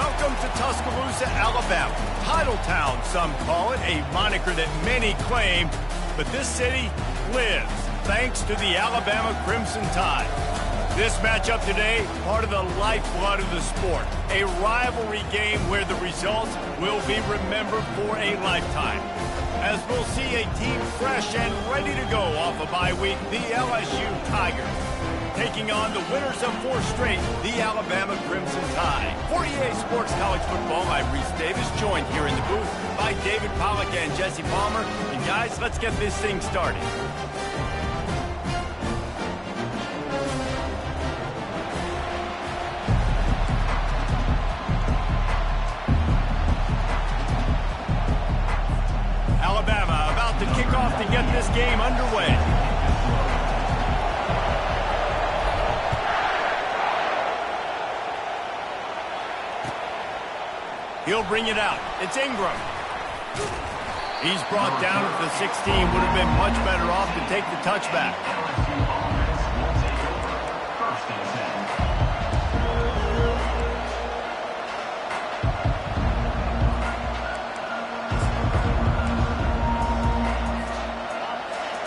Welcome to Tuscaloosa, Alabama. Title Town, some call it, a moniker that many claim, but this city lives thanks to the Alabama Crimson Tide. This matchup today, part of the lifeblood of the sport, a rivalry game where the results will be remembered for a lifetime. As we'll see a team fresh and ready to go off a bye week, the LSU Tigers, taking on the winners of 4 straight, the Alabama Crimson Tide. For EA Sports College Football, I'm Reese Davis, joined here in the booth by David Pollack and Jesse Palmer. And guys, let's get this thing started. Alabama about to kick off to get this game underway. He'll bring it out. It's Ingram. He's brought down at the 16. Would have been much better off to take the touchback.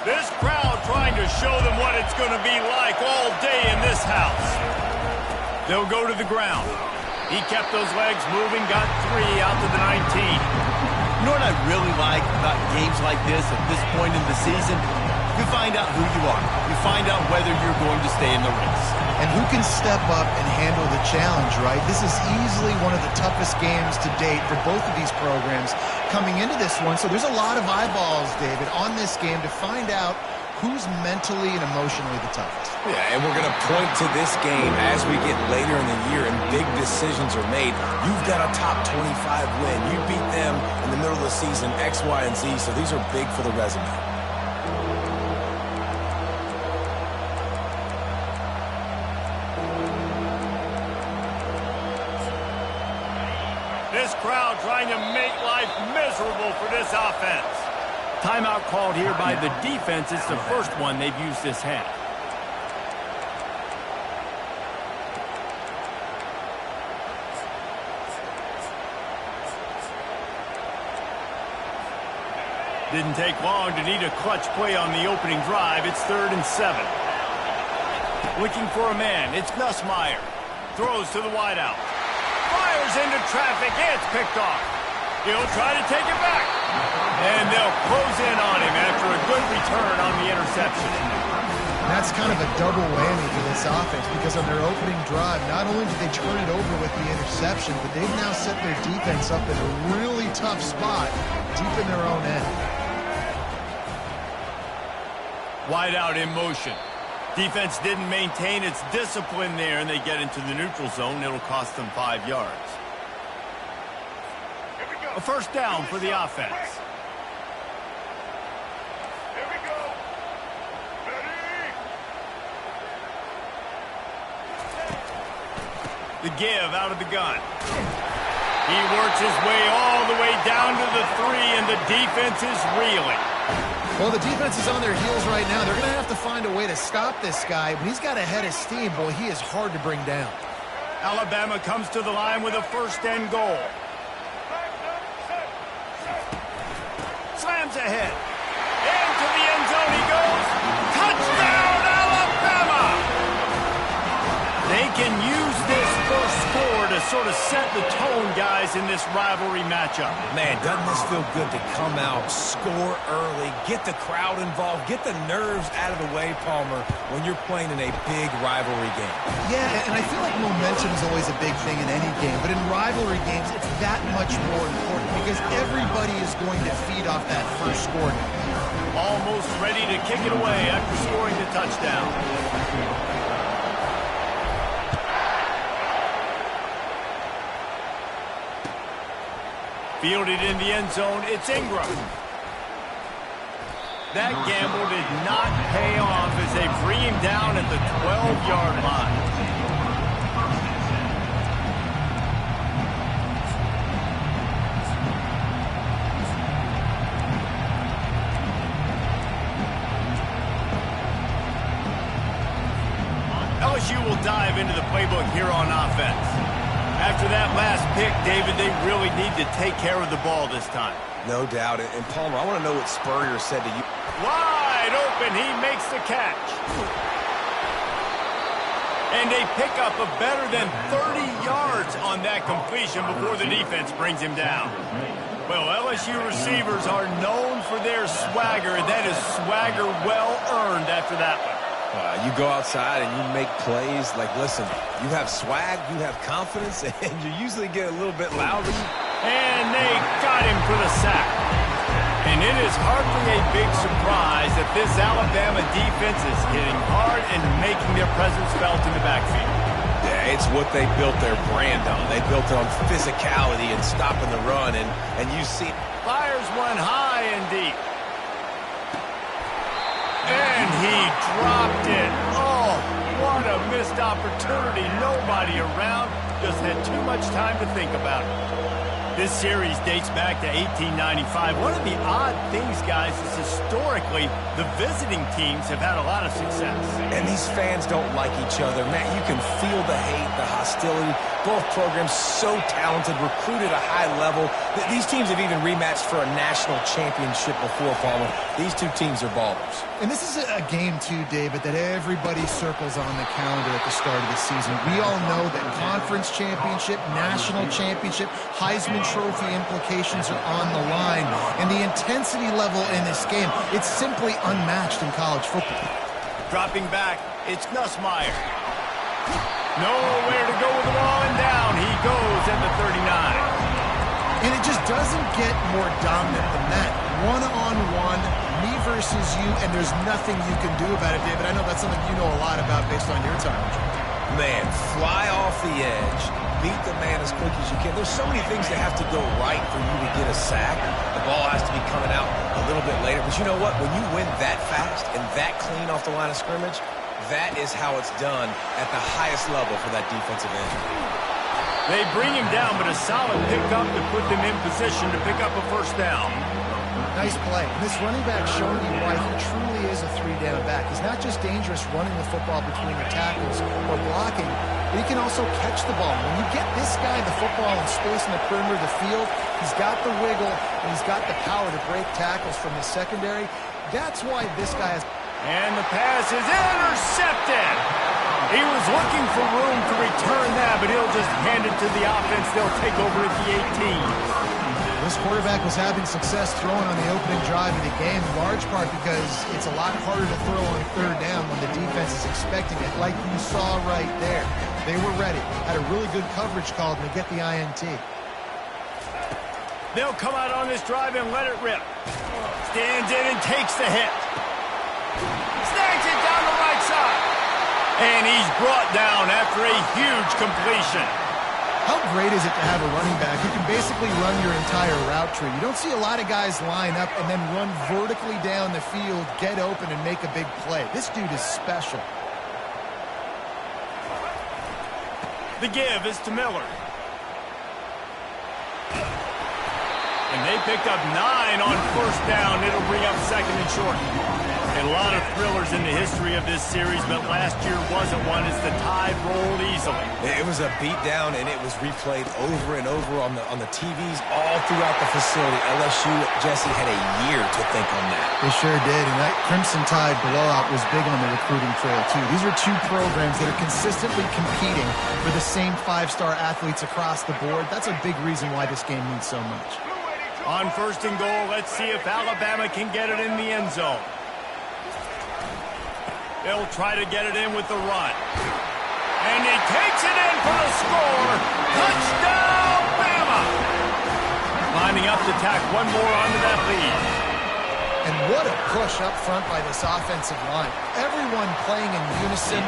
This crowd trying to show them what it's going to be like all day in this house. They'll go to the ground. He kept those legs moving, got 3 out to the 19. You know what I really like about games like this at this point in the season? You find out who you are. You find out whether you're going to stay in the race. And who can step up and handle the challenge, right? This is easily one of the toughest games to date for both of these programs coming into this one. So there's a lot of eyeballs, David, on this game to find out who's mentally and emotionally the toughest. Yeah, and we're going to point to this game as we get later in the year and big decisions are made. You've got a top 25 win. You beat them in the middle of the season, X, Y, and Z, so these are big for the resume. This crowd trying to make life miserable for this offense. Timeout called here by the defense. It's the first one they've used this half. Didn't take long to need a clutch play on the opening drive. It's 3rd and 7. Looking for a man. It's Nussmeier. Throws to the wideout. Fires into traffic. It's picked off. He'll try to take it back. And they'll close in on him after a good return on the interception. That's kind of a double whammy for this offense because on their opening drive, not only did they turn it over with the interception, but they've now set their defense up in a really tough spot deep in their own end. Wide out in motion. Defense didn't maintain its discipline there, and they get into the neutral zone. It'll cost them 5 yards. A first down for the offense. Here we go. Ready? The give out of the gun. He works his way all the way down to the 3, and the defense is reeling. Well, the defense is on their heels right now. They're going to have to find a way to stop this guy. When he's got a head of steam, boy, he is hard to bring down. Alabama comes to the line with a 1st and goal. Slams ahead. Into the end zone he goes. Touchdown, Alabama! They can use this first score to sort of set the tone, guys, in this rivalry matchup. Man, doesn't this feel good to come out, score early, get the crowd involved, get the nerves out of the way, Palmer, when you're playing in a big rivalry game. Yeah, and I feel like momentum is always a big thing in any game, but in rivalry games, it's that much more important because everybody is going to feed off that first score. Almost ready to kick it away after scoring the touchdown. Fielded in the end zone, it's Ingram. That gamble did not pay off as they bring him down at the 12-yard line. LSU will dive into the playbook here on offense. After that last pick, David, they really need to take care of the ball this time. No doubt. And Palmer, I want to know what Spurrier said to you. Wide open, he makes the catch. And they pick up a better than 30 yards on that completion before the defense brings him down. Well, LSU receivers are known for their swagger, and that is swagger well earned after that one. You go outside and you make plays. Like, listen, you have swag, you have confidence, and you usually get a little bit louder. And they got him for the sack. And it is hardly a big surprise that this Alabama defense is hitting hard and making their presence felt in the backfield. Yeah, it's what they built their brand on. They built it on physicality and stopping the run, and you see... Fires one high and deep. And he dropped it. Oh, what a missed opportunity. Nobody around. Just had too much time to think about it. This series dates back to 1895. One of the odd things, guys, is historically the visiting teams have had a lot of success. And these fans don't like each other. Man, you can feel the hate, the hostility. Both programs so talented, recruited at a high level. These teams have even rematched for a national championship before, Palmer. These two teams are ballers. And this is a game, too, David, that everybody circles on the calendar at the start of the season. We all know that conference championship, national championship, Heisman Trophy implications are on the line. And the intensity level in this game, it's simply unmatched in college football. Dropping back, it's Nussmeier. Nowhere to go with the ball, and down he goes at the 39. And it just doesn't get more dominant than that. One-on-one, me versus you, and there's nothing you can do about it, David. I know that's something you know a lot about based on your time. Man, fly off the edge, beat the man as quick as you can. There's so many things that have to go right for you to get a sack. The ball has to be coming out a little bit later. But you know what? When you win that fast and that clean off the line of scrimmage, that is how it's done at the highest level for that defensive end. They bring him down, but a solid pickup to put them in position to pick up a first down. Nice play. This running back showing you why he truly is a three-down back. He's not just dangerous running the football between the tackles or blocking, but he can also catch the ball. When you get this guy the football in space in the perimeter of the field, he's got the wiggle and he's got the power to break tackles from the secondary. That's why this guy has... And the pass is intercepted. He was looking for room to return that, but he'll just hand it to the offense. They'll take over at the 18. This quarterback was having success throwing on the opening drive of the game, in large part because it's a lot harder to throw on third down when the defense is expecting it, like you saw right there. They were ready, had a really good coverage call to get the INT. They'll come out on this drive and let it rip. Stands in and takes the hit. Snags it down the right side. And he's brought down after a huge completion. How great is it to have a running back who can basically run your entire route tree? You don't see a lot of guys line up and then run vertically down the field, get open, and make a big play. This dude is special. The give is to Miller. And they picked up 9 on first down. It'll bring up second and short. And a lot of thrillers in the history of this series, but last year wasn't one as the tide rolled easily. It was a beatdown, and it was replayed over and over on the TVs all throughout the facility. LSU, Jesse, had a year to think on that. They sure did, and that Crimson Tide blowout was big on the recruiting trail, too. These are two programs that are consistently competing for the same 5-star athletes across the board. That's a big reason why this game means so much. On first and goal, let's see if Alabama can get it in the end zone. They'll try to get it in with the run. And he takes it in for the score. Touchdown, Bama! Lining up to tack one more onto that lead. And what a push up front by this offensive line. Everyone playing in unison,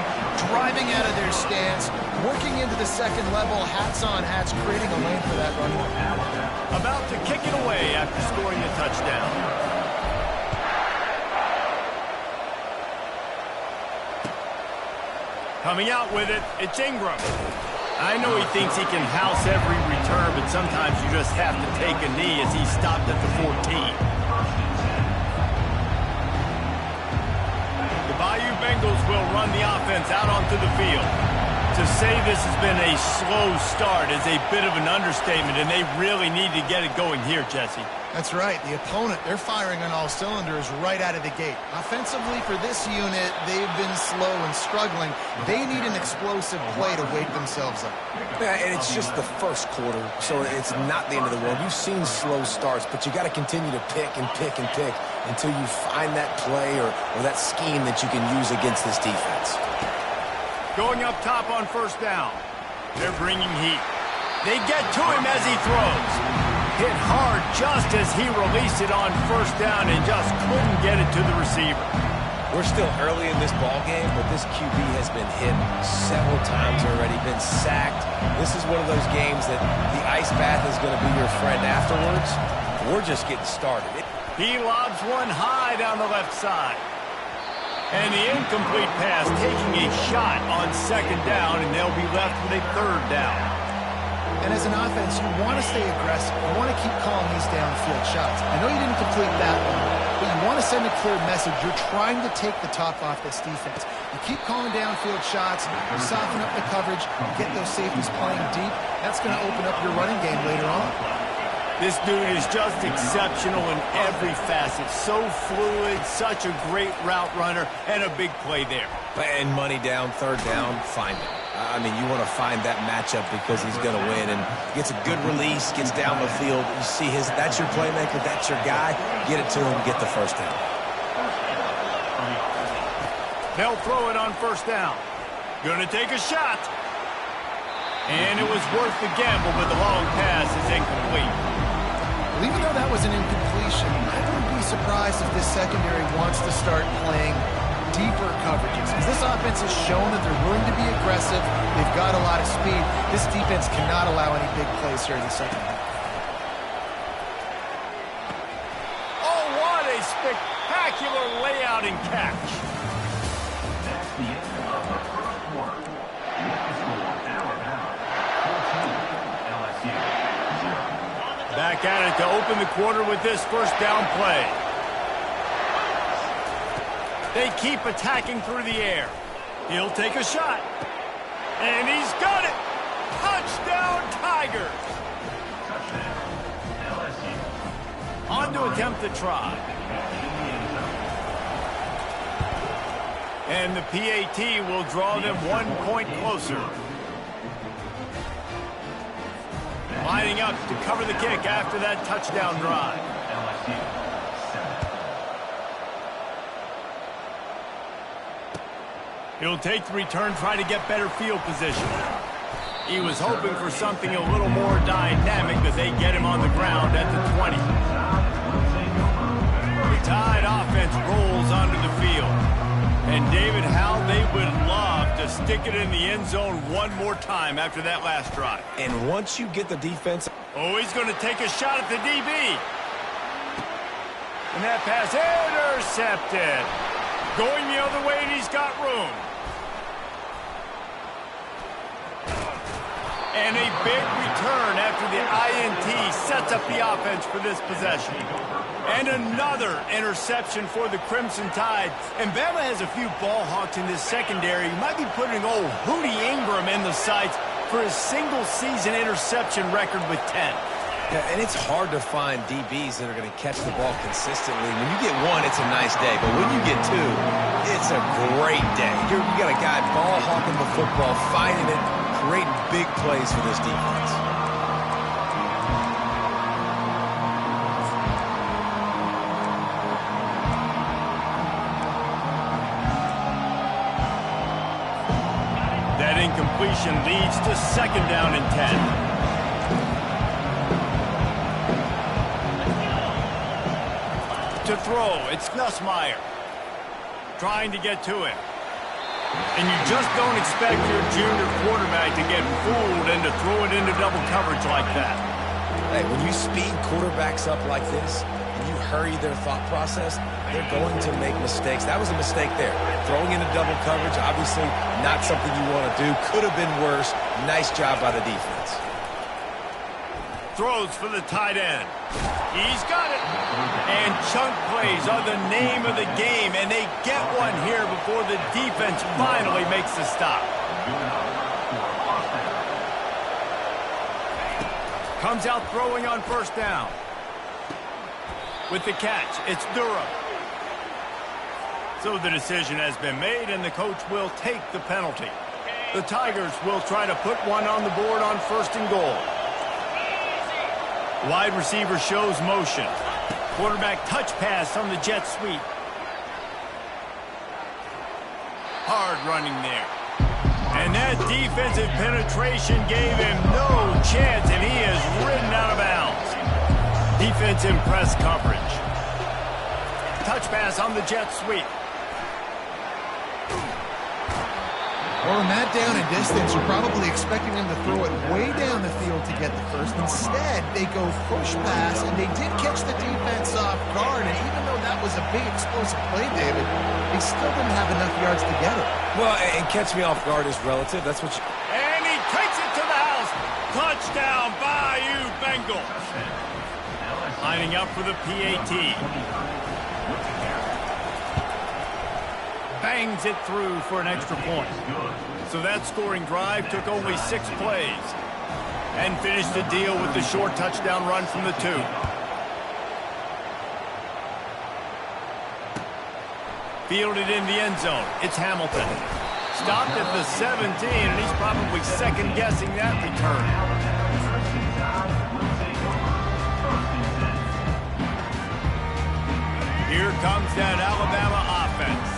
driving out of their stance, working into the second level, hats on hats, creating a lane for that runner. About to kick it away after scoring the touchdown. Coming out with it, it's Ingram. I know he thinks he can house every return, but sometimes you just have to take a knee as he stopped at the 14. The Bayou Bengals will run the offense out onto the field. To say this has been a slow start is a bit of an understatement, and they really need to get it going here, Jesse. That's right. The opponent, they're firing on all cylinders right out of the gate. Offensively, for this unit, they've been slow and struggling. They need an explosive play to wake themselves up. Yeah, and it's just the first quarter, so it's not the end of the world. You've seen slow starts, but you got to continue to pick and pick and pick until you find that play or that scheme that you can use against this defense. Going up top on first down. They're bringing heat. They get to him as he throws. Hit hard just as he released it on first down and just couldn't get it to the receiver. We're still early in this ball game, but this QB has been hit several times already, been sacked. This is one of those games that the ice bath is going to be your friend afterwards. We're just getting started. He lobs one high down the left side. And the incomplete pass taking a shot on second down, and they'll be left with a third down. And as an offense, you want to stay aggressive. You want to keep calling these downfield shots. I know you didn't complete that one, but you want to send a clear message. You're trying to take the top off this defense. You keep calling downfield shots, you soften up the coverage, you get those safeties playing deep. That's going to open up your running game later on. This dude is just exceptional in every facet. So fluid, such a great route runner, and a big play there. And money down, third down, find it. I mean, you want to find that matchup because he's going to win and gets a good release, gets down the field. You see that's your playmaker, that's your guy. Get it to him, get the first down. They'll throw it on first down. Going to take a shot. And it was worth the gamble, but the long pass is incomplete. Well, even though that was an incompletion, I wouldn't be surprised if this secondary wants to start playing deeper coverages, because this offense has shown that they're willing to be aggressive. They've got a lot of speed. This defense cannot allow any big plays here in the second half. Oh, what a spectacular layout and catch. That's the end of the first quarter. Alabama 14, LSU 0. Back at it to open the quarter with this first down play. They keep attacking through the air. He'll take a shot. And he's got it. Touchdown, Tigers. On to attempt the try. And the PAT will draw them 1 point closer. Lining up to cover the kick after that touchdown drive. He'll take the return, try to get better field position. He was hoping for something a little more dynamic, but they get him on the ground at the 20. The Tide offense rolls onto the field. And David, how they would love to stick it in the end zone one more time after that last drive. And once you get the defense... Oh, he's going to take a shot at the DB. And that pass intercepted. Going the other way, and he's got room. And a big return after the INT sets up the offense for this possession. And another interception for the Crimson Tide. And Bama has a few ball hawks in this secondary. You might be putting old Hootie Ingram in the sights for his single-season interception record with 10. Yeah, and it's hard to find DBs that are going to catch the ball consistently. When you get one, it's a nice day. But when you get two, it's a great day. You got a guy ball hawking the football, finding it, creating big plays for this defense. That incompletion leads to second down and 10. To throw, it's Nussmeier trying to get to him. And you just don't expect your junior quarterback to get fooled and to throw it into double coverage like that. Hey, when you speed quarterbacks up like this, and you hurry their thought process, they're going to make mistakes. That was a mistake there. Throwing into double coverage, obviously not something you want to do. Could have been worse. Nice job by the defense. Throws for the tight end. He's got it. And chunk plays are the name of the game, and they get one here before the defense finally makes the stop. Comes out throwing on first down. With the catch, it's Durham. So the decision has been made, and the coach will take the penalty. The Tigers will try to put one on the board on first and goal. Wide receiver shows motion. Quarterback touch pass on the jet sweep. Hard running there. And that defensive penetration gave him no chance, and he is ridden out of bounds. Defense in press coverage. Touch pass on the jet sweep. Well, in that down and distance, you're probably expecting them to throw it way down the field to get the first. Instead, they go push pass, and they did catch the defense off guard. And even though that was a big explosive play, David, they still didn't have enough yards to get it. Well, and catch me off guard is relative. That's what you... And he takes it to the house. Touchdown, Bayou Bengals. Lining up for the PAT. Bangs it through for an extra point. So that scoring drive took only 6 plays and finished the deal with the short touchdown run from the 2. Fielded in the end zone. It's Hamilton. Stopped at the 17, and he's probably second-guessing that return. Here comes that Alabama offense.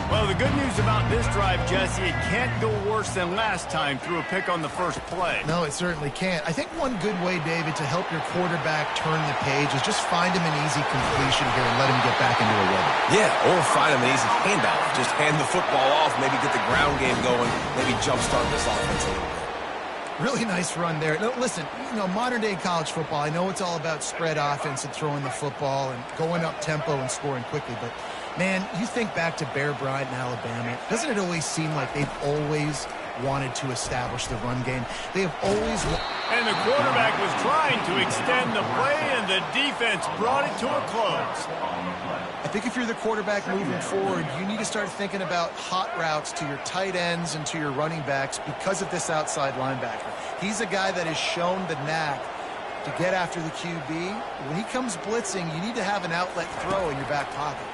Well, the good news about this drive, Jesse, it can't go worse than last time through a pick on the first play. No, it certainly can't. I think one good way, David, to help your quarterback turn the page is just find him an easy completion here and let him get back into a rhythm. Yeah, or find him an easy handoff. Just hand the football off, maybe get the ground game going, maybe jumpstart this offense a little bit. Really nice run there. No, listen, modern-day college football, I know it's all about spread offense and throwing the football and going up tempo and scoring quickly, but, man, you think back to Bear Bryant in Alabama, doesn't it always seem like they've always wanted to establish the run game? They have always... And the quarterback was trying to extend the play, and the defense brought it to a close. I think if you're the quarterback moving forward, you need to start thinking about hot routes to your tight ends and to your running backs because of this outside linebacker. He's a guy that has shown the knack to get after the QB. When he comes blitzing, you need to have an outlet throw in your back pocket.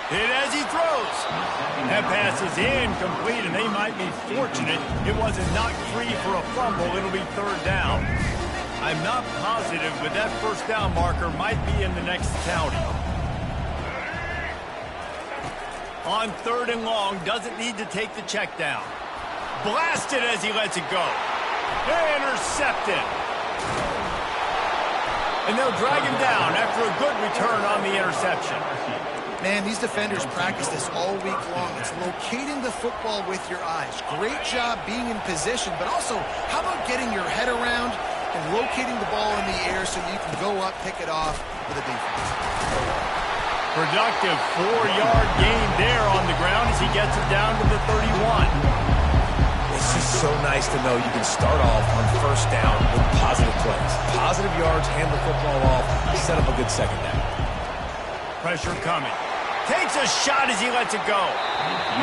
Hit as he throws. That pass is incomplete, and they might be fortunate it wasn't knocked free for a fumble. It'll be third down. I'm not positive, but that first down marker might be in the next county. On third and long, doesn't need to take the check down. Blasted as he lets it go. Intercepted. And they'll drag him down after a good return on the interception. Man, these defenders practice this all week long. It's locating the football with your eyes. Great job being in position, but also, how about getting your head around and locating the ball in the air so you can go up, pick it off with a defense. Productive 4-yard gain there on the ground as he gets it down to the 31. It's just so nice to know you can start off on first down with positive plays. Positive yards, hand the football off, set up a good second down. Pressure coming. Takes a shot as he lets it go.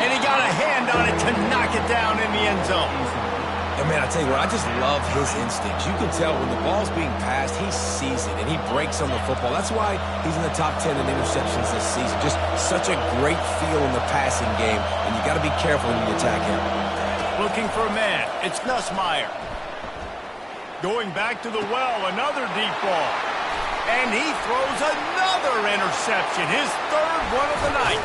And he got a hand on it to knock it down in the end zone. And, man, I tell you what, I just love his instincts. You can tell when the ball's being passed, he sees it, and he breaks on the football. That's why he's in the top 10 in interceptions this season. Just such a great feel in the passing game, and you got to be careful when you attack him. Looking for a man. It's Nussmeier. Going back to the well, another deep ball. And he throws another interception, his third one of the night.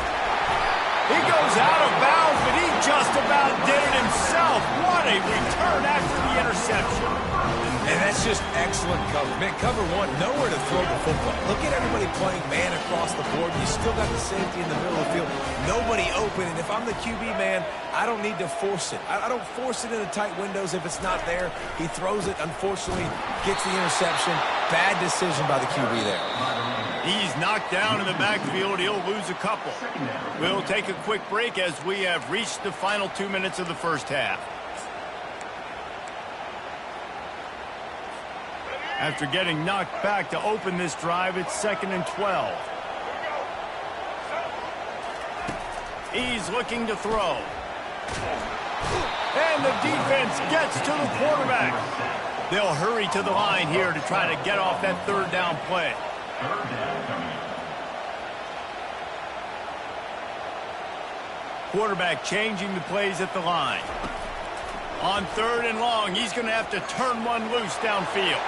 He goes out of bounds, but he just about did it himself. What a return after the interception. And that's just excellent cover. Man, cover one, nowhere to throw the football. Look at everybody playing man across the board. You still got the safety in the middle of the field. Nobody open, and if I'm the QB, man, I don't need to force it. I don't force it into tight windows if it's not there. He throws it, unfortunately, gets the interception. Bad decision by the QB there. He's knocked down in the backfield. He'll lose a couple. We'll take a quick break as we have reached the final 2 minutes of the first half. After getting knocked back to open this drive, it's 2nd and 12. He's looking to throw. And And the defense gets to the quarterback. They'll hurry to the line here to try to get off that third down play. Quarterback changing the plays at the line. On 3rd and long, he's going to have to turn one loose downfield.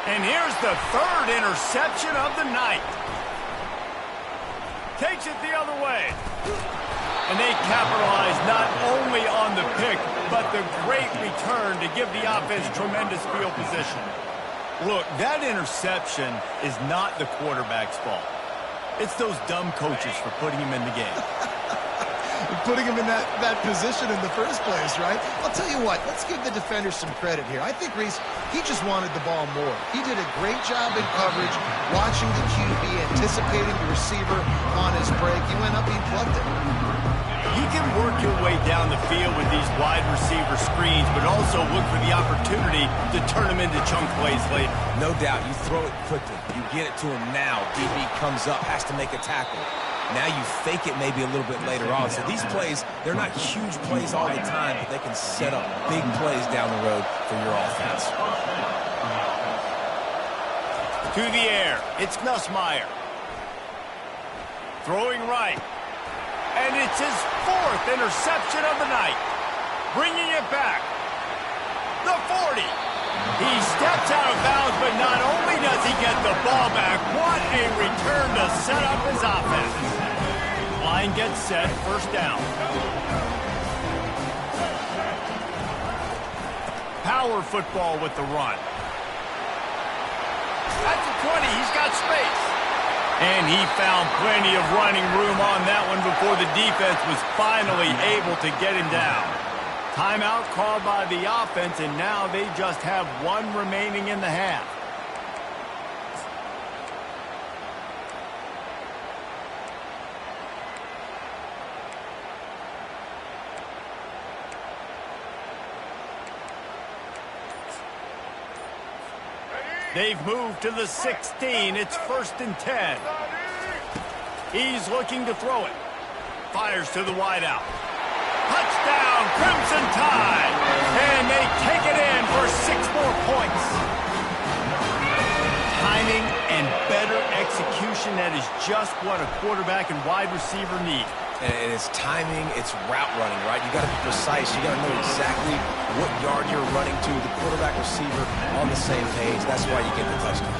And here's the 3rd interception of the night. Takes it the other way. And they capitalize not only on the pick, but the great return to give the offense tremendous field position. Look, that interception is not the quarterback's fault. It's those dumb coaches for putting him in the game. Putting him in that position in the first place, right? I'll tell you what, let's give the defenders some credit here. I think Reese, he just wanted the ball more. He did a great job in coverage, watching the QB, anticipating the receiver on his break. He went up, he plugged it. You can work your way down the field with these wide receiver screens, but also look for the opportunity to turn them into chunk plays later. No doubt, you throw it quickly. You get it to him now. DB comes up, has to make a tackle. Now you fake it maybe a little bit later on. So these plays, they're not huge plays all the time, but they can set up big plays down the road for your offense. To the air, it's Nussmeier. Throwing right. And it's his 4th interception of the night. Bringing it back. The 40. He steps out of bounds, but not only does he get the ball back, what a return to set up his offense. Line gets set, 1st down. Power football with the run. At the 20, he's got space. And he found plenty of running room on that one before the defense was finally able to get him down. Timeout called by the offense, and now they just have 1 remaining in the half. They've moved to the 16. It's 1st and 10. He's looking to throw it. Fires to the wideout. Touchdown, Crimson Tide. And they take it in for 6 more points. Timing and better execution, that is just what a quarterback and wide receiver need. And it's timing, it's route running, right? You got to be precise. You got to know exactly what yard you're running to. The quarterback, receiver on the same page. That's why you get the touchdown.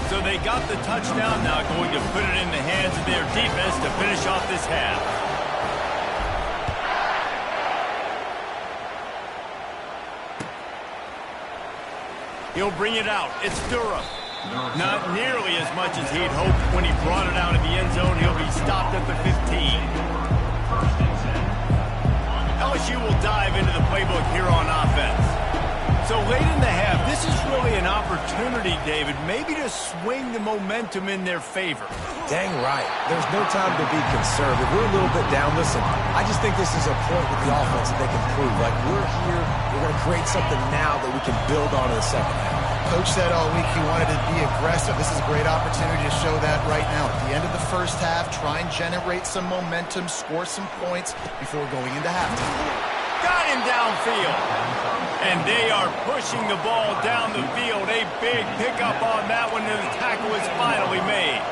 So they got the touchdown, now going to put it in the hands of their defense to finish off this half. He'll bring it out. It's Durham. Not nearly as much as he'd hoped when he brought it out of the end zone. He'll be stopped at the 15. LSU will dive into the playbook here on offense. So late in the half, this is really an opportunity, David, maybe to swing the momentum in their favor. Dang right. There's no time to be conservative. We're a little bit down. Listen, I just think this is a point with the offense that they can prove. Like, we're here, we're going to create something now that we can build on in the second half. Coach said all week he wanted to be aggressive. This is a great opportunity to show that right now. At the end of the first half, try and generate some momentum, score some points before going into halftime. Got him downfield. And they are pushing the ball down the field. A big pickup on that one, and the tackle is finally made.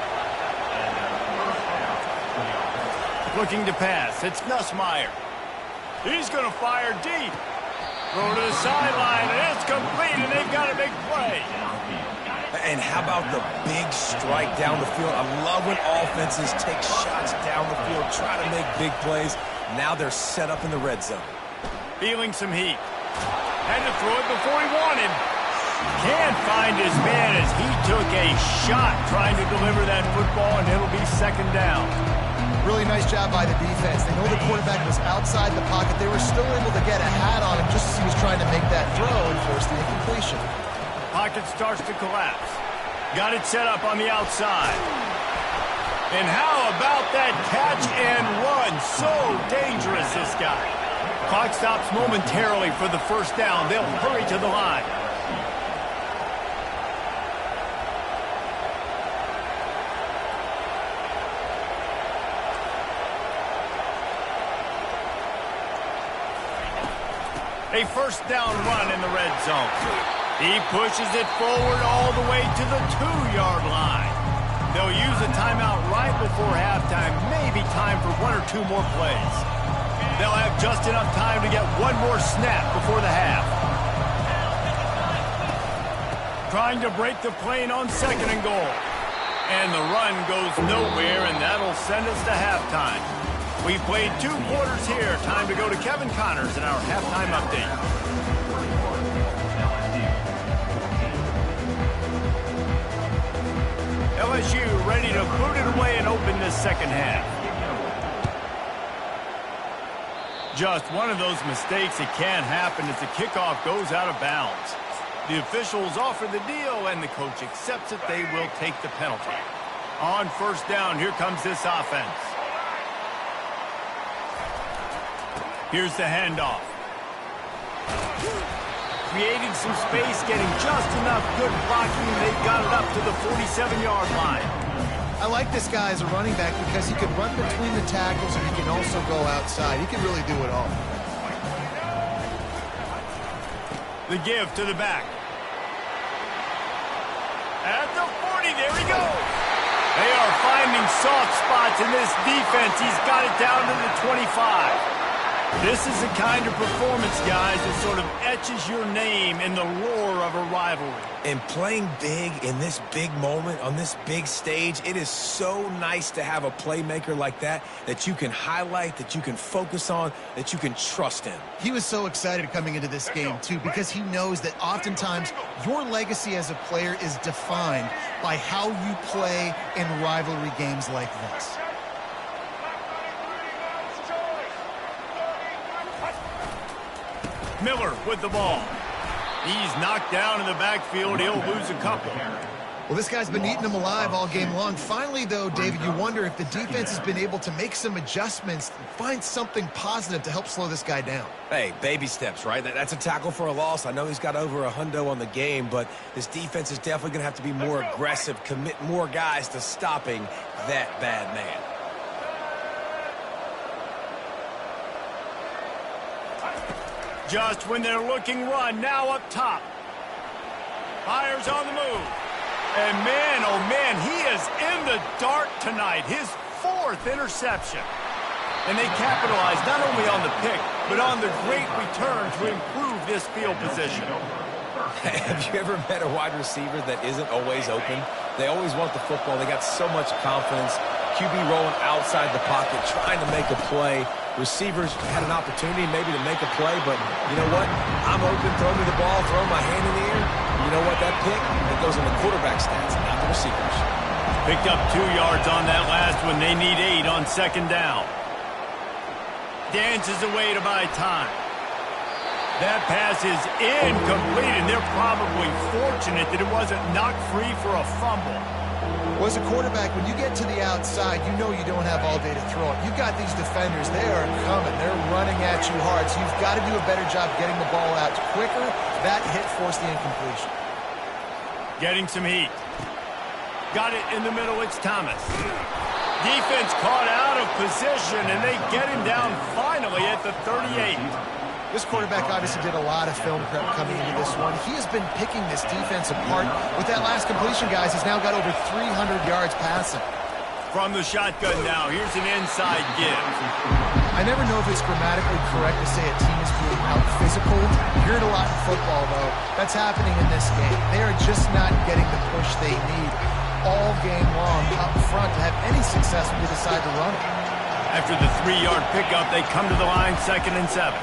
Looking to pass. It's Nussmeier. He's going to fire deep. Throw to the sideline, and it's complete, and they've got a big play. And how about the big strike down the field? I love when offenses take shots down the field, try to make big plays. Now they're set up in the red zone. Feeling some heat. Had to throw it before he wanted. Can't find his man as he took a shot trying to deliver that football, and it'll be 2nd down. Really nice job by the defense. They know the quarterback was outside the pocket. They were still able to get a hat on him just as he was trying to make that throw and force the incompletion. Pocket starts to collapse. Got it set up on the outside. And how about that catch and run? So dangerous, this guy. Clock stops momentarily for the 1st down. They'll hurry to the line. A first down run in the red zone. He pushes it forward all the way to the 2-yard line. They'll use a timeout right before halftime, maybe time for 1 or 2 more plays. They'll have just enough time to get one more snap before the half. Trying to break the plane on 2nd and goal. And the run goes nowhere, and that'll send us to halftime. We played 2 quarters here. Time to go to Kevin Connors in our halftime update. LSU ready to boot it away and open this second half. Just one of those mistakes that can happen as the kickoff goes out of bounds. The officials offer the deal, and the coach accepts it. They will take the penalty. On first down, here comes this offense. Here's the handoff. Creating some space, getting just enough good blocking, and they've got it up to the 47-yard line. I like this guy as a running back because he can run between the tackles and he can also go outside. He can really do it all. The give to the back. At the 40, there he goes. They are finding soft spots in this defense. He's got it down to the 25. This is the kind of performance, guys, that sort of etches your name in the lore of a rivalry. And playing big in this big moment, on this big stage, it is so nice to have a playmaker like that you can highlight, that you can focus on, that you can trust in. He was so excited coming into this game, too, because he knows that oftentimes your legacy as a player is defined by how you play in rivalry games like this. Miller with the ball. He's knocked down in the backfield. He'll lose a couple. Well, this guy's been eating them alive all game long. Finally, though, David, you wonder if the defense has been able to make some adjustments, find something positive to help slow this guy down. Hey, baby steps, right? That's a tackle for a loss. I know he's got over a hundo on the game, but this defense is definitely going to have to be more aggressive, commit more guys to stopping that bad man. Just when they're looking run, now up top. Fires on the move. And man, oh man, he is in the dark tonight. His 4th interception. And they capitalize not only on the pick, but on the great return to improve this field position. Have you ever met a wide receiver that isn't always open? They always want the football. They got so much confidence. QB rolling outside the pocket, trying to make a play. Receivers had an opportunity maybe to make a play, but you know what? I'm open, throw me the ball, throw my hand in the air. You know what? That pick, it goes in the quarterback stats, not the receivers. Picked up 2 yards on that last one. They need 8 on 2nd down. Dances away to buy time. That pass is incomplete, and they're probably fortunate that it wasn't knocked free for a fumble. Well, as a quarterback, when you get to the outside, you know you don't have all day to throw it. You've got these defenders. They are coming. They're running at you hard, so you've got to do a better job getting the ball out quicker. That hit forced the incompletion. Getting some heat. Got it in the middle. It's Thomas. Defense caught out of position, and they get him down finally at the 38. This quarterback obviously did a lot of film prep coming into this one. He has been picking this defense apart. With that last completion, guys, he's now got over 300 yards passing. From the shotgun now, here's an inside give. I never know if it's grammatically correct to say a team is being out-physical. You hear it a lot in football, though. That's happening in this game. They are just not getting the push they need all game long up front to have any success when they decide to run it. After the 3-yard pickup, they come to the line 2nd and 7.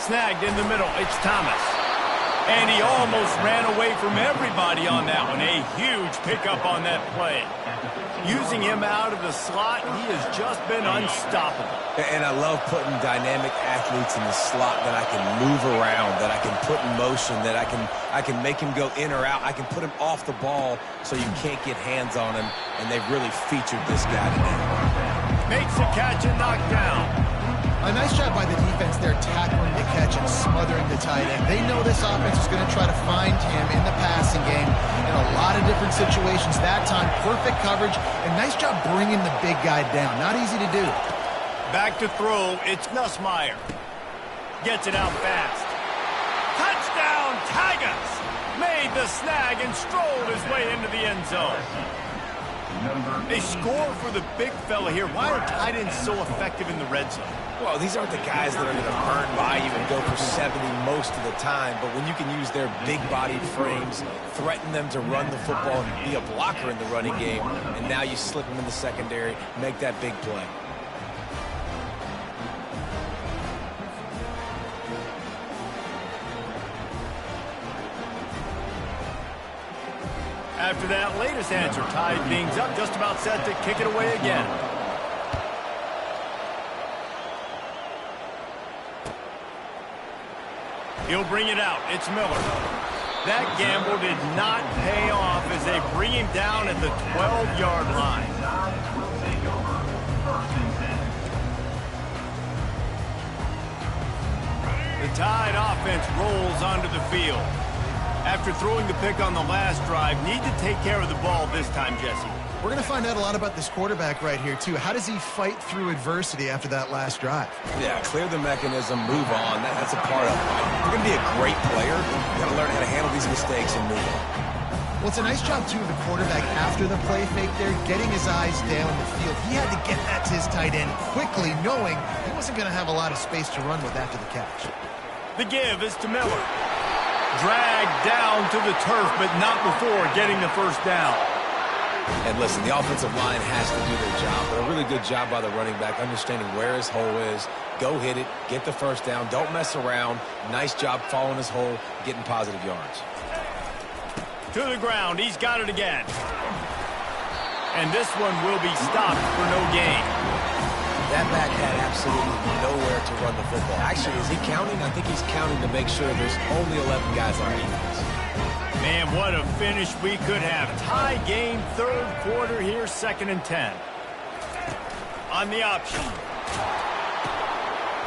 Snagged in the middle, it's Thomas. And he almost ran away from everybody on that one. A huge pickup on that play. Using him out of the slot, he has just been unstoppable. And I love putting dynamic athletes in the slot that I can move around, that I can put in motion, that I can make him go in or out. I can put him off the ball so you can't get hands on him, and they've really featured this guy today. Makes the catch and knocked down. A nice job by the defense there, tackling the catch and smothering the tight end. They know this offense is going to try to find him in the passing game in a lot of different situations. That time, perfect coverage, and nice job bringing the big guy down. Not easy to do. Back to throw, it's Nussmeier. Gets it out fast. Touchdown, Tigers! Made the snag and strolled his way into the end zone. They score for the big fella here. Why are tight ends so effective in the red zone? Well, these aren't the guys that are going to burn by you and go for 70 most of the time, but when you can use their big-bodied frames, threaten them to run the football and be a blocker in the running game, and now you slip them in the secondary, make that big play. After that latest answer, tied things up, just about set to kick it away again. He'll bring it out. It's Miller. That gamble did not pay off as they bring him down at the 12-yard line. The Tide offense rolls onto the field. After throwing the pick on the last drive, need to take care of the ball this time, Jesse. We're going to find out a lot about this quarterback right here, too. How does he fight through adversity after that last drive? Yeah, clear the mechanism, move on. That's a part of it. If you're going to be a great player, you got to learn how to handle these mistakes and move on. Well, it's a nice job, too, of the quarterback after the play fake there, getting his eyes down the field. He had to get that to his tight end quickly, knowing he wasn't going to have a lot of space to run with after the catch. The give is to Miller. Dragged down to the turf, but not before getting the first down. And listen, the offensive line has to do their job, but a really good job by the running back, understanding where his hole is. Go hit it, get the first down, don't mess around. Nice job following his hole, getting positive yards. To the ground, he's got it again. And this one will be stopped for no gain. That back had absolutely nowhere to run the football. Actually, is he counting? I think he's counting to make sure there's only 11 guys on defense. Man, what a finish we could have. Tie game, third quarter here, 2nd and 10. On the option.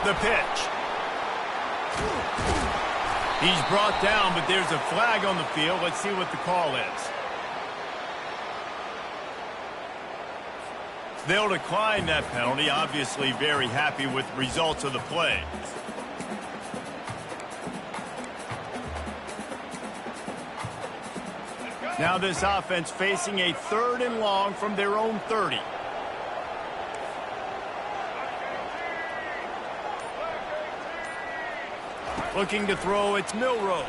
The pitch. He's brought down, but there's a flag on the field. Let's see what the call is. They'll decline that penalty, obviously very happy with the results of the play. Now this offense facing a 3rd and long from their own 30. Looking to throw, it's Milrow.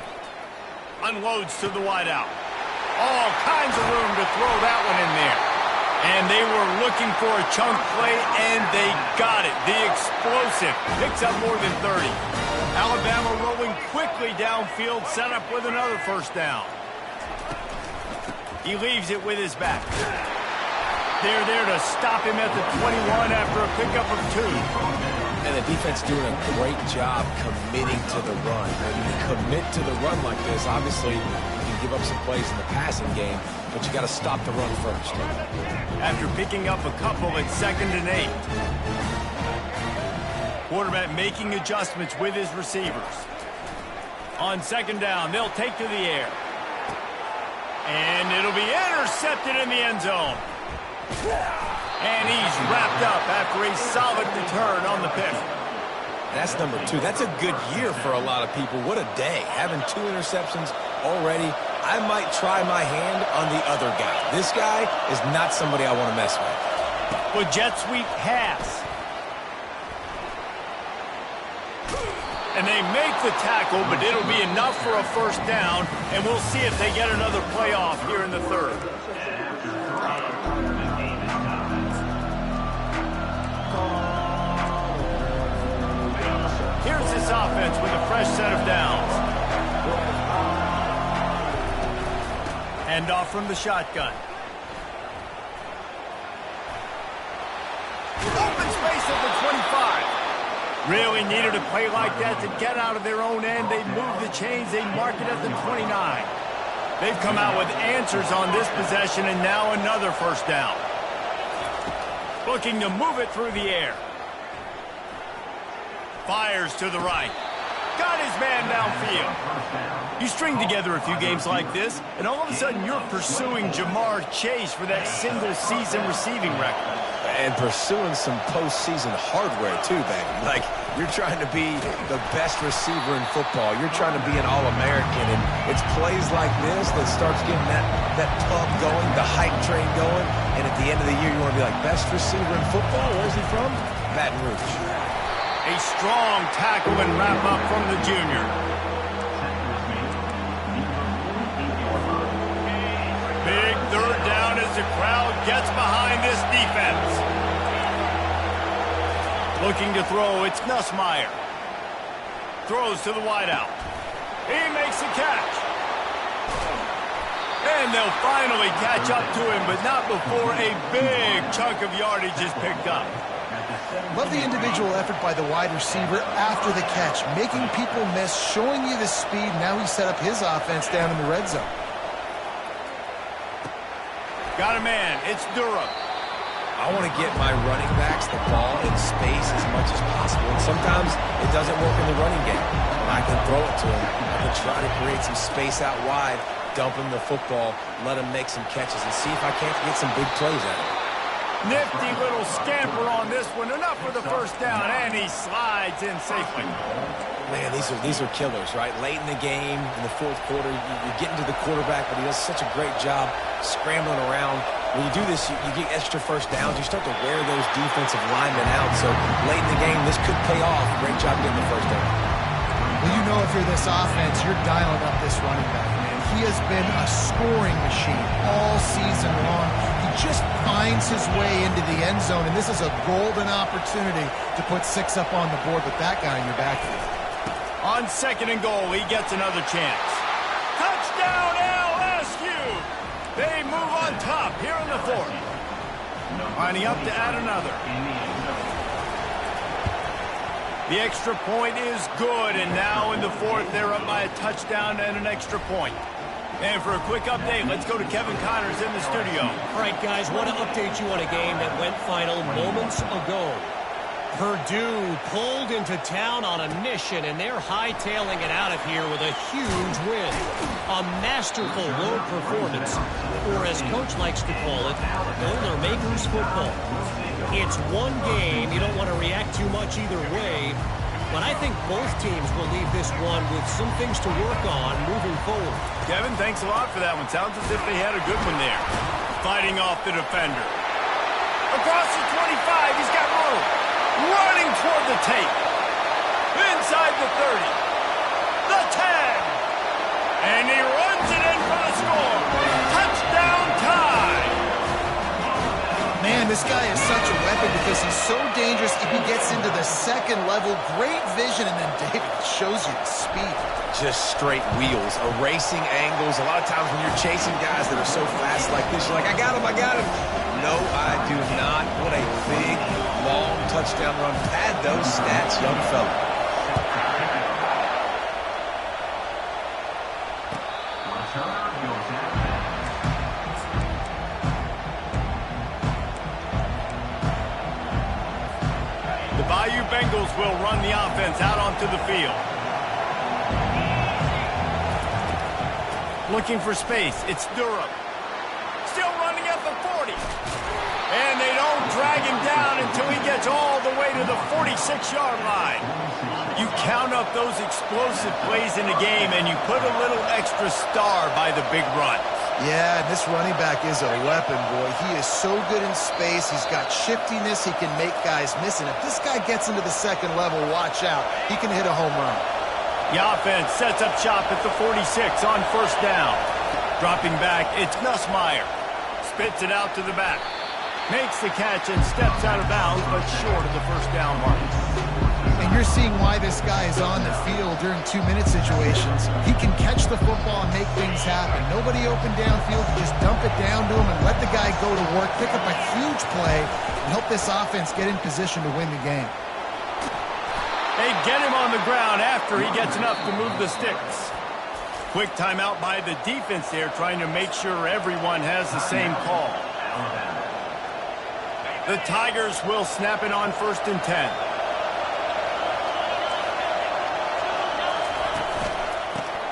Unloads to the wideout. All kinds of room to throw that one in there. And they were looking for a chunk play, and they got it. The explosive picks up more than 30. Alabama rolling quickly downfield, set up with another first down. He leaves it with his back. They're there to stop him at the 21 after a pickup of 2. And the defense doing a great job committing to the run. When you commit to the run like this, obviously you can give up some plays in the passing game, but you got to stop the run first. After picking up a couple at 2nd and 8. Quarterback making adjustments with his receivers. On 2nd down, they'll take to the air. And it'll be intercepted in the end zone. And he's wrapped up after a solid return on the pick. That's number 2. That's a good year for a lot of people. What a day. Having 2 interceptions already. I might try my hand on the other guy. This guy is not somebody I want to mess with. Well, jet sweep pass. And they make the tackle, but it'll be enough for a first down, and we'll see if they get another playoff here in the 3rd. Here's this offense with a fresh set of downs. Hand off from the shotgun. Open space at the 25. Really needed a play like that to get out of their own end. They move the chains. They mark it at the 29. They've come out with answers on this possession, and now another first down. Looking to move it through the air. Fires to the right. Got his man downfield. You string together a few games like this, and all of a sudden you're pursuing Jamar Chase for that single-season receiving record. And pursuing some postseason hardware, too, baby. Like, you're trying to be the best receiver in football. You're trying to be an All-American. And it's plays like this that starts getting that pub going, the hype train going. And at the end of the year, you want to be like, best receiver in football? Where's he from? Baton Rouge. A strong tackle and wrap-up from the junior. Big third down as the crowd gets behind this defense. Looking to throw, it's Nussmeier. Throws to the wideout. He makes the catch. And they'll finally catch up to him, but not before a big chunk of yardage is picked up. Love the individual effort by the wide receiver after the catch, making people miss, showing you the speed. Now he set up his offense down in the red zone. Got a man. It's Durham. I want to get my running backs the ball in space as much as possible. And sometimes it doesn't work in the running game. But I can throw it to him. I can try to create some space out wide, dump him the football, let him make some catches, and see if I can't get some big plays out of him. Nifty little scamper on this one. Enough for the first down, and he slides in safely. Man, these are killers, right? Late in the game, in the fourth quarter, you're getting to the quarterback, but he does such a great job scrambling around. When you do this, you get extra first downs. You start to wear those defensive linemen out. So late in the game, this could pay off. Great job getting the first down. Well, you know if you're this offense, you're dialing up this running back, man. He has been a scoring machine all season long. He just finds his way into the end zone, and this is a golden opportunity to put 6 up on the board with that guy in your backfield. On second and goal, he gets another chance. Touchdown, LSU! They move on top here in the fourth. Lining up to add another. The extra point is good, and now in the fourth, they're up by a touchdown and an extra point. And for a quick update, let's go to Kevin Connors in the studio. All right, guys, want to update you on a game that went final moments ago. Purdue pulled into town on a mission, and they're hightailing it out of here with a huge win. A masterful road performance, or as Coach likes to call it, Boilermakers football. It's one game. You don't want to react too much either way, but I think both teams will leave this one with some things to work on moving forward. Kevin, thanks a lot for that one. Sounds as if they had a good one there. Fighting off the defender. Across the 25, he's got room. Running toward the tape. Inside the 30. The 10. And he runs it in for the score. Touchdown tie. Man, this guy is such a weapon because he's so dangerous if he gets into the second level. Great vision, and then David shows you the speed. Just straight wheels, erasing angles. A lot of times when you're chasing guys that are so fast like this, you're like, I got him. No, I do not. What a big, long touchdown run. Pad those stats, young fella. The Bayou Bengals will run the offense out onto the field. Looking for space. It's Durham. Still running at the 40. And they don't drag him down until he gets all the way to the 46-yard line. You count up those explosive plays in the game, and you put a little extra star by the big run. Yeah, this running back is a weapon, boy. He is so good in space. He's got shiftiness. He can make guys miss. And if this guy gets into the second level, watch out. He can hit a home run. The offense sets up shop at the 46 on first down. Dropping back, it's Nussmeier. Spits it out to the back. Makes the catch and steps out of bounds, but short of the first down mark. And you're seeing why this guy is on the field during 2-minute situations. He can catch the football and make things happen. Nobody open downfield. You just dump it down to him and let the guy go to work, pick up a huge play, and help this offense get in position to win the game. They get him on the ground after he gets enough to move the sticks. Quick timeout by the defense there, trying to make sure everyone has the same call. The Tigers will snap it on first and 10.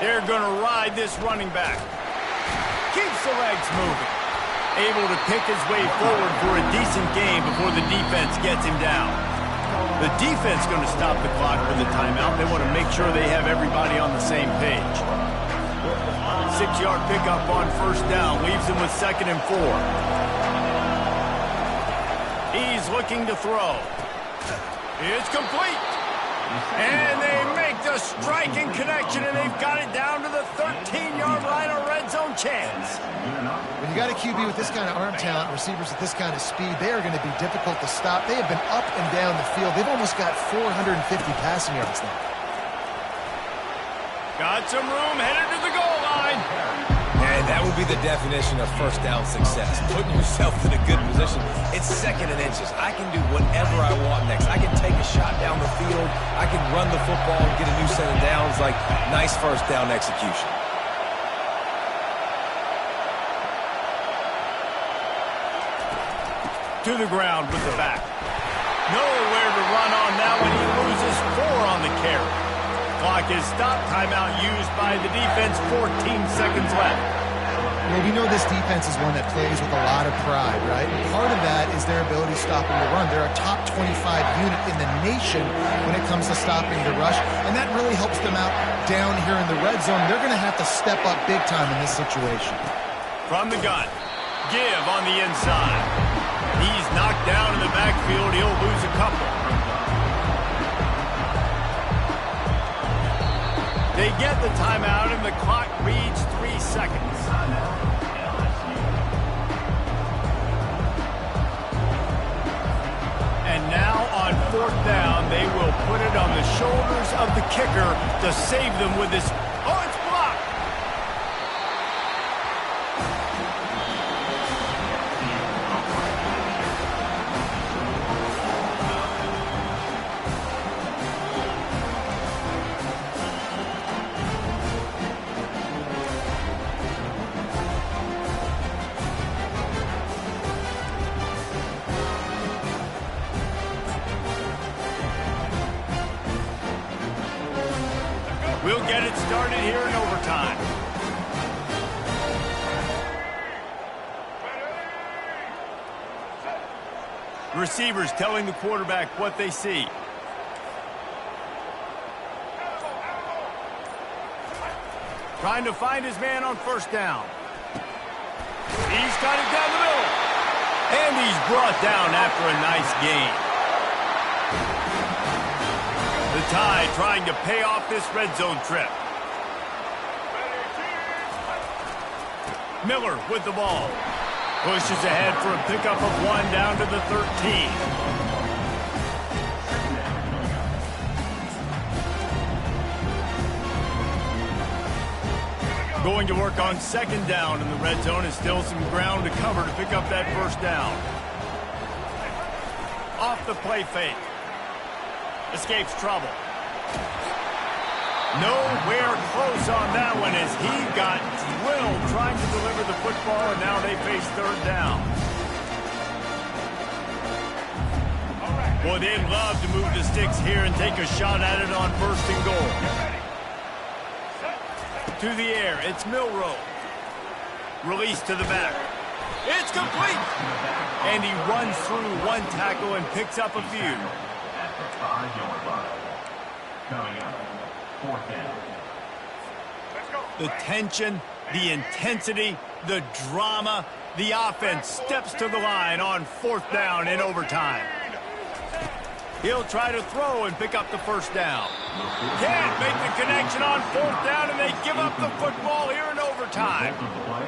They're going to ride this running back. Keeps the legs moving. able to pick his way forward for a decent game before the defense gets him down. The defense going to stop the clock with a timeout. They want to make sure they have everybody on the same page. 6-yard pickup on first down leaves him with 2nd and 4. He's looking to throw. It's complete. And they make the striking connection, and they've got it down to the 13-yard line, a red zone chance. When you got a QB with this kind of arm talent, receivers with this kind of speed, they are going to be difficult to stop. They have been up and down the field. They've almost got 450 passing yards now. Got some room, headed to the goal line. And that would be the definition of first down success. Putting yourself in a good position. It's 2nd and inches. I can do whatever I want next. I can take a shot down the field. I can run the football and get a new set of downs. Like, nice first down execution. To the ground with the back. Nowhere to run on now when he loses 4 on the carry. Clock is stopped. Timeout used by the defense. 14 seconds left. Well, we know this defense is one that plays with a lot of pride, right? And part of that is their ability stopping the run. They're a top 25 unit in the nation when it comes to stopping the rush, and that really helps them out down here in the red zone. They're going to have to step up big time in this situation. From the gun, give on the inside. He's knocked down in the backfield. He'll lose a couple. They get the timeout, and the clock reads 3 seconds. And now on 4th down, they will put it on the shoulders of the kicker to save them with this. Oh, it's blocked! We'll get it started here in overtime. Receivers telling the quarterback what they see. Trying to find his man on first down. He's got it down the middle. And he's brought down after a nice gain. The Tide trying to pay off this red zone trip. Miller with the ball. Pushes ahead for a pickup of 1 down to the 13. Going to work on 2nd down in the red zone, and still some ground to cover to pick up that first down. Off the play fake. Escapes trouble. Nowhere close on that one as he got drilled trying to deliver the football, and now they face 3rd down. Boy, they'd love to move the sticks here and take a shot at it on 1st and goal. To the air, it's Milroe. Release to the back. It's complete! And he runs through 1 tackle and picks up a few. Coming up, 4th down. The tension, the intensity, the drama, the offense steps to the line on 4th down in overtime. He'll try to throw and pick up the first down. Can't make the connection on 4th down, and they give up the football here in overtime. The play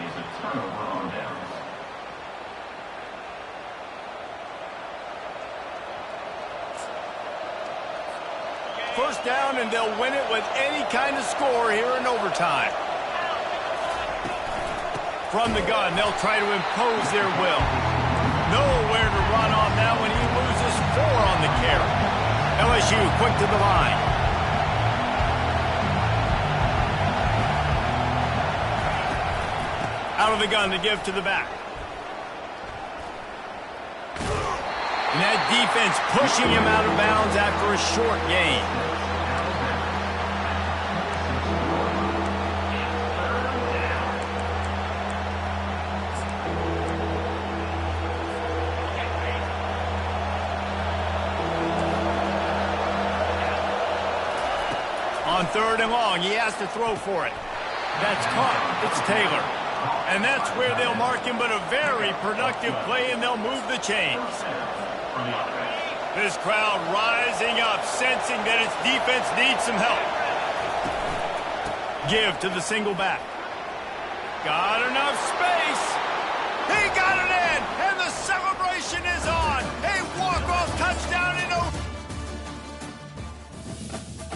is a turnover on downs. First down, and they'll win it with any kind of score here in overtime. From the gun, they'll try to impose their will. Nowhere to run on now when he loses 4 on the carry. LSU quick to the line. Out of the gun to give to the back. And that defense pushing him out of bounds after a short gain. On 3rd and long, he has to throw for it. That's caught. It's Taylor. And that's where they'll mark him, but a very productive play, and they'll move the chains. This crowd rising up, sensing that its defense needs some help. Give to the single back. Got enough space.